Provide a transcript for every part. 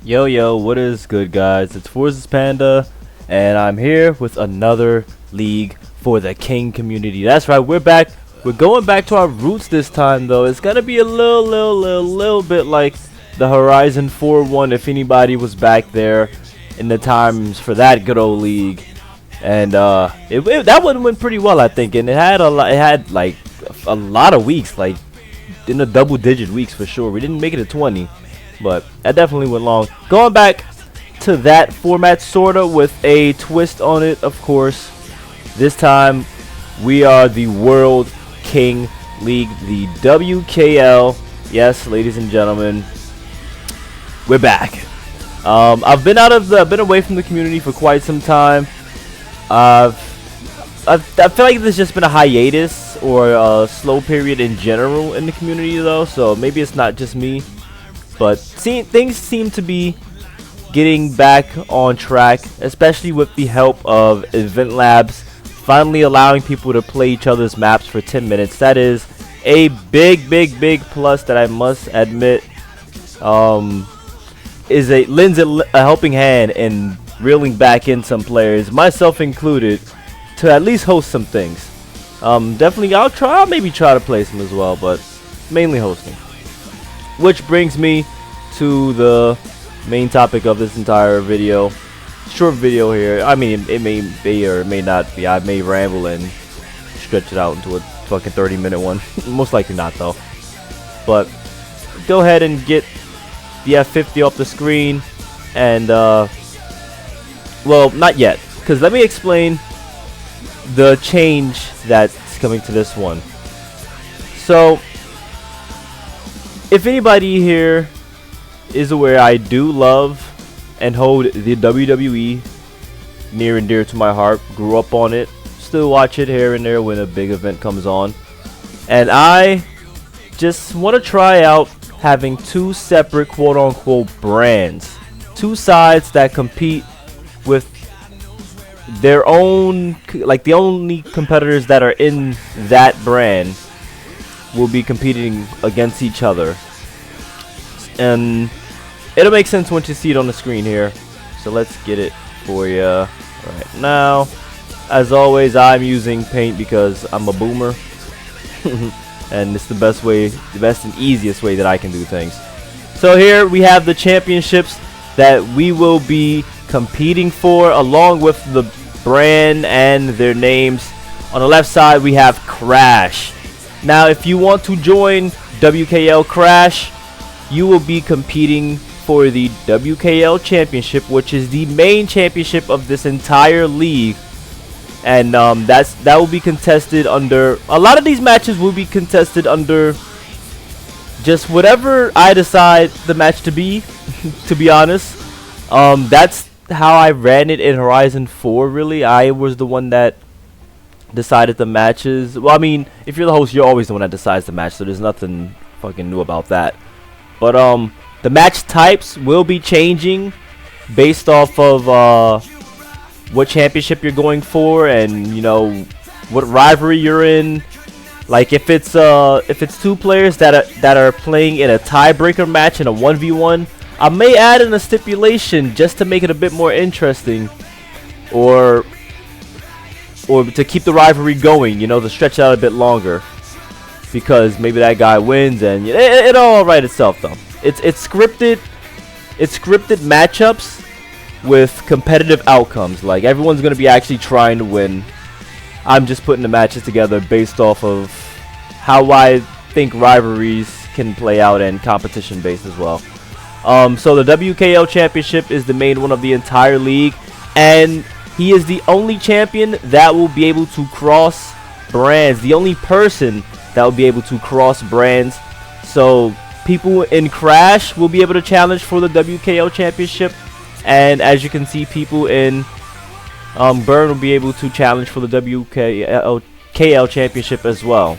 Yo, what is good, guys? It's Forza's Panda, and I'm here with another league for the King community. That's right, we're back. We're going back to our roots this time, though. It's gonna be a little bit like the Horizon 4-1 if anybody was back there in the times for that good old league. And that one went pretty well, I think, and it had like a lot of weeks, like in the double-digit weeks for sure. We didn't make it to 20. But that definitely went long. Going back to that format, sorta, with a twist on it, of course. This time, we are the World King League, the WKL. Yes, ladies and gentlemen, we're back. I've been away from the community for quite some time. I feel like there's just been a hiatus or a slow period in general in the community, though. So maybe it's not just me. But things seem to be getting back on track, especially with the help of Event Labs finally allowing people to play each other's maps for 10 minutes. That is a big plus that I must admit lends a helping hand in reeling back in some players, myself included, to at least host some things. Definitely, I'll maybe try to play some as well, but mainly hosting. Which brings me to the main topic of this entire video. Short video here. I mean, it may be or it may not be. I may ramble and stretch it out into a fucking 30-minute one. Most likely not, though. But go ahead and get the F50 off the screen. And, well, not yet. Because let me explain the change that's coming to this one. So, if anybody here is aware, I do love and hold the WWE near and dear to my heart. Grew up on it. Still watch it here and there when a big event comes on. And I just want to try out having two separate quote-unquote brands. Two sides that compete with their own, like the only competitors that are in that brand will be competing against each other, and it'll make sense once you see it on the screen here. So let's get it for you right now. As always, I'm using Paint because I'm a boomer and it's the best and easiest way that I can do things. So here we have the championships that we will be competing for, along with the brand and their names. On the left side we have Crash. Now, if you want to join WKL Crash, you will be competing for the WKL Championship, which is the main championship of this entire league. And that will be contested under, a lot of these matches will be contested under just whatever I decide the match to be, to be honest. That's how I ran it in Horizon 4, really. I was the one that decided the matches. Well, I mean, if you're the host, you're always the one that decides the match, so there's nothing fucking new about that. But the match types will be changing based off of what championship you're going for, and you know what rivalry you're in. Like if it's two players that are playing in a tiebreaker match in a 1v1, I may add in a stipulation just to make it a bit more interesting, or to keep the rivalry going, you know, to stretch it out a bit longer, because maybe that guy wins, and it'll all right itself though. It's scripted matchups with competitive outcomes. Like everyone's gonna be actually trying to win. I'm just putting the matches together based off of how I think rivalries can play out, and competition based as well. So the WKL Championship is the main one of the entire league, and he is the only champion that will be able to cross brands. The only person that will be able to cross brands. So people in Crash will be able to challenge for the WKL Championship, and as you can see, people in Burn will be able to challenge for the WKL Championship as well.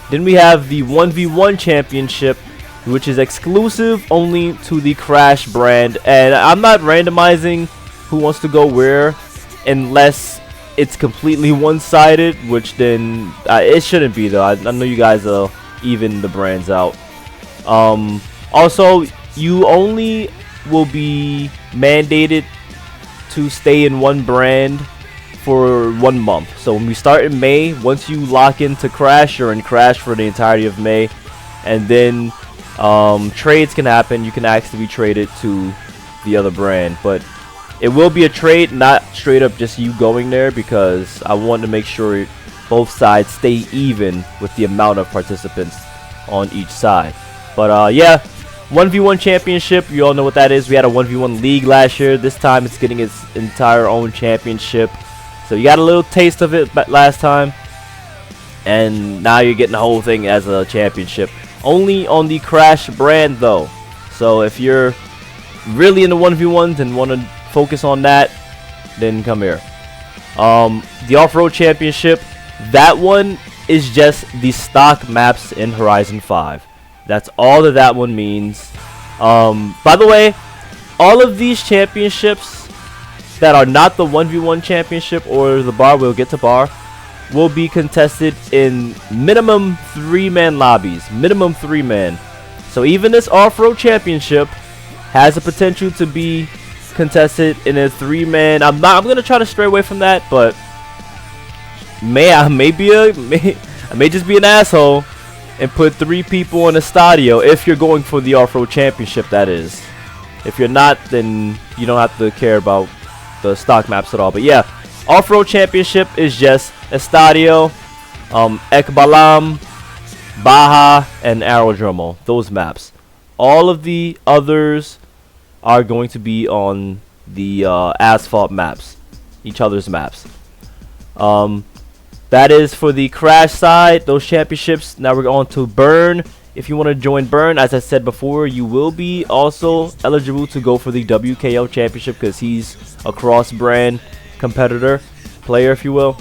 Then we have the 1v1 Championship, which is exclusive only to the Crash brand, and I'm not randomizing who wants to go where unless it's completely one-sided, which then it shouldn't be though. I know you guys will even the brands out. Also, you only will be mandated to stay in one brand for 1 month. So when we start in May, once you lock into Crash, you're in Crash for the entirety of May, and then trades can happen. You can ask to be traded to the other brand, but it will be a trade, not straight up just you going there, because I want to make sure both sides stay even with the amount of participants on each side. But yeah, 1v1 championship, you all know what that is. We had a 1v1 league last year. This time it's getting its entire own championship. So you got a little taste of it last time, and now you're getting the whole thing as a championship. Only on the Crash brand though. So if you're really into 1v1s and want to focus on that, then come here. The off-road championship, that one is just the stock maps in Horizon 5. That's all that one means. By the way, all of these championships that are not the 1v1 championship or the bar, we'll get to bar, will be contested in minimum 3-man lobbies. Minimum 3-man. So even this off-road championship has the potential to be contested in a 3-man. I'm gonna try to stray away from that, but I may just be an asshole and put 3 people in a stadio if you're going for the off-road championship, that is. If you're not, then you don't have to care about the stock maps at all. But yeah, off-road championship is just Estadio, Ekbalam, Baja, and Aerodromo. Those maps. All of the others are going to be on the asphalt maps, each other's maps. That is for the Crash side, those championships. Now we're on to Burn. If you want to join Burn, as I said before, you will be also eligible to go for the WKL championship, because he's a cross-brand competitor, player if you will.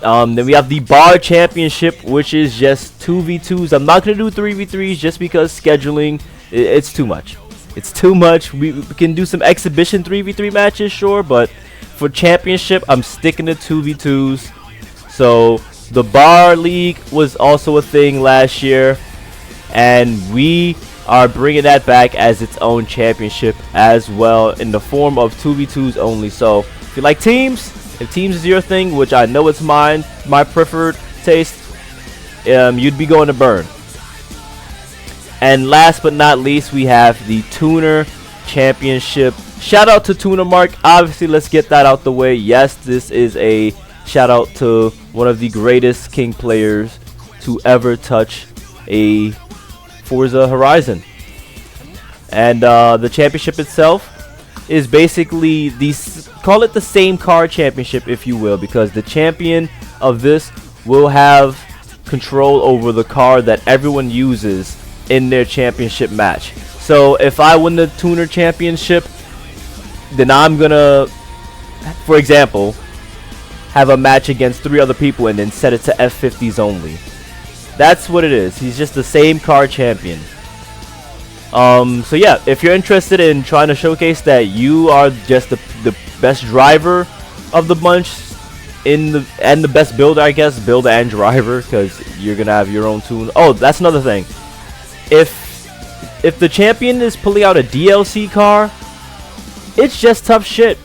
Then we have the Bar championship, which is just 2v2s. I'm not going to do 3v3s just because scheduling, it's too much. It's too much. We can do some exhibition 3v3 matches, sure, but for championship, I'm sticking to 2v2s. So the Bar League was also a thing last year, and we are bringing that back as its own championship as well, in the form of 2v2s only. So if you like teams, if teams is your thing, which I know it's my preferred taste, you'd be going to Burn. And last but not least, we have the Tuner Championship. Shout out to Tuner Mark. Obviously, let's get that out the way. Yes, this is a shout out to one of the greatest King players to ever touch a Forza Horizon. And the championship itself is basically call it the same car championship, if you will, because the champion of this will have control over the car that everyone uses in their championship match. So if I win the Tuner Championship, then I'm gonna, for example, have a match against 3 other people and then set it to F50s only. That's what it is. He's just the same car champion. So yeah, if you're interested in trying to showcase that you are just the best driver of the bunch and the best builder, I guess, builder and driver, because you're gonna have your own tune. Oh, that's another thing. If the champion is pulling out a DLC car, it's just tough shit.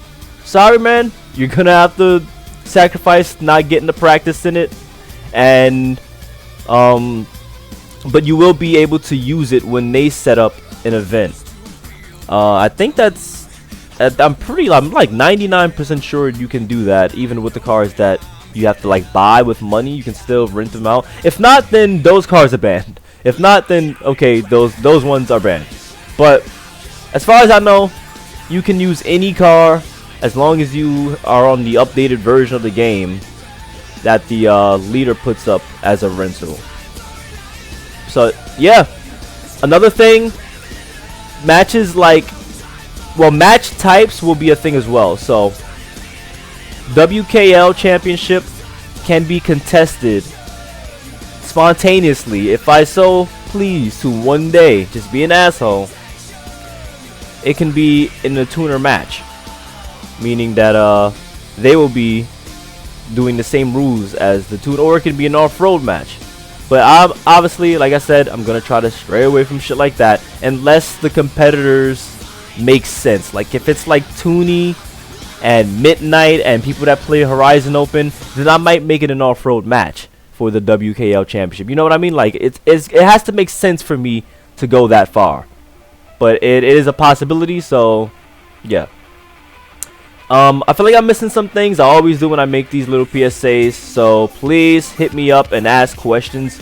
Sorry, man. You're gonna have to sacrifice not getting to practice in it, and but you will be able to use it when they set up an event. I think that's I'm like 99% sure you can do that, even with the cars that you have to like buy with money. You can still rent them out. If not, then those cars are banned. If not, then okay, those ones are banned. But as far as I know, you can use any car as long as you are on the updated version of the game that the leader puts up as a rental. So yeah, another thing, matches like, well, match types will be a thing as well. So WKL championship can be contested spontaneously, if I so please, to one day. Just be an asshole. It can be in a tuner match, meaning that they will be doing the same rules as the tuner, or it can be an off-road match. But I'm obviously, like I said, I'm gonna try to stray away from shit like that unless the competitors make sense. Like if it's like Toonie and Midnight and people that play Horizon Open, then I might make it an off-road match for the WKL championship. You know what I mean? Like it has to make sense for me to go that far. But it is a possibility, so yeah. I feel like I'm missing some things. I always do when I make these little PSAs. So please hit me up and ask questions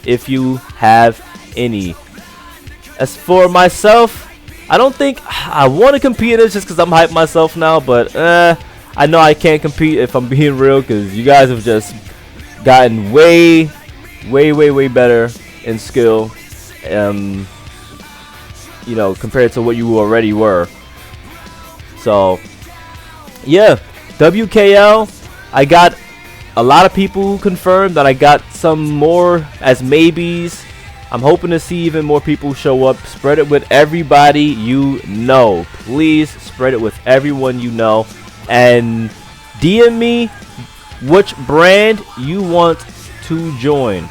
if you have any. As for myself, I don't think I want to compete in this just because I'm hyped myself now. But I know I can't compete if I'm being real, because you guys have just gotten way better in skill. You know, compared to what you already were. So yeah, WKL, I got a lot of people confirmed, and I got some more as maybes. I'm hoping to see even more people show up. Spread it with everybody you know. Please spread it with everyone you know. And DM me which brand you want to join.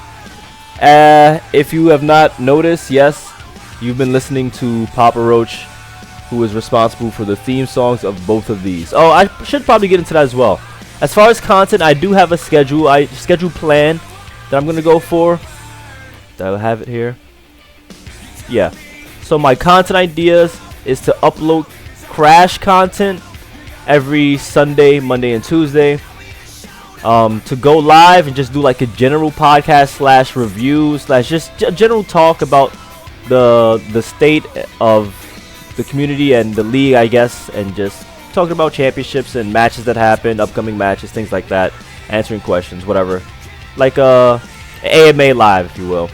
If you have not noticed, yes, you've been listening to Papa Roach, who is responsible for the theme songs of both of these. Oh, I should probably get into that as well. As far as content, I do have a schedule plan that I'm going to go for. Do I have it here? Yeah. So my content ideas is to upload Crash content every Sunday, Monday, and Tuesday. To go live and just do like a general podcast slash review slash just general talk about the state of the community and the league, I guess, and just talking about championships and matches that happened, upcoming matches, things like that, answering questions, whatever, like AMA live, if you will.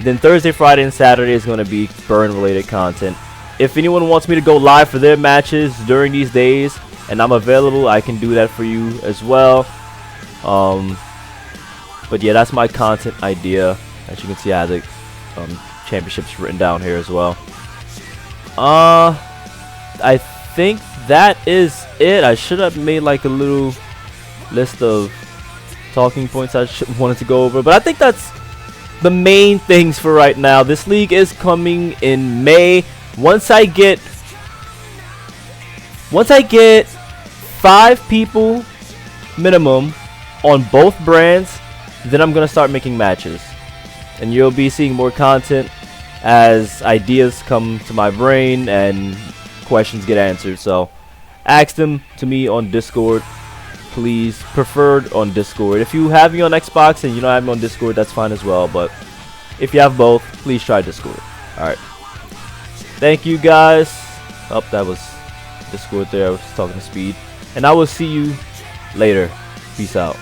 Then Thursday, Friday, and Saturday is going to be burn related content. If anyone wants me to go live for their matches during these days and I'm available, I can do that for you as well. But yeah, that's my content idea. As you can see, I have the championships written down here as well. I think that is it. I should have made like a little list of talking points I wanted to go over, but I think that's the main things for right now. This league is coming in May. Once I get 5 people minimum on both brands, then I'm gonna start making matches, and you'll be seeing more content as ideas come to my brain and questions get answered. So ask them to me on Discord, please. Preferred on Discord. If you have me on Xbox and you don't have me on Discord, that's fine as well, but if you have both, please try Discord. Alright, thank you guys. Oh, that was Discord there. I was talking to Speed, and I will see you later. Peace out.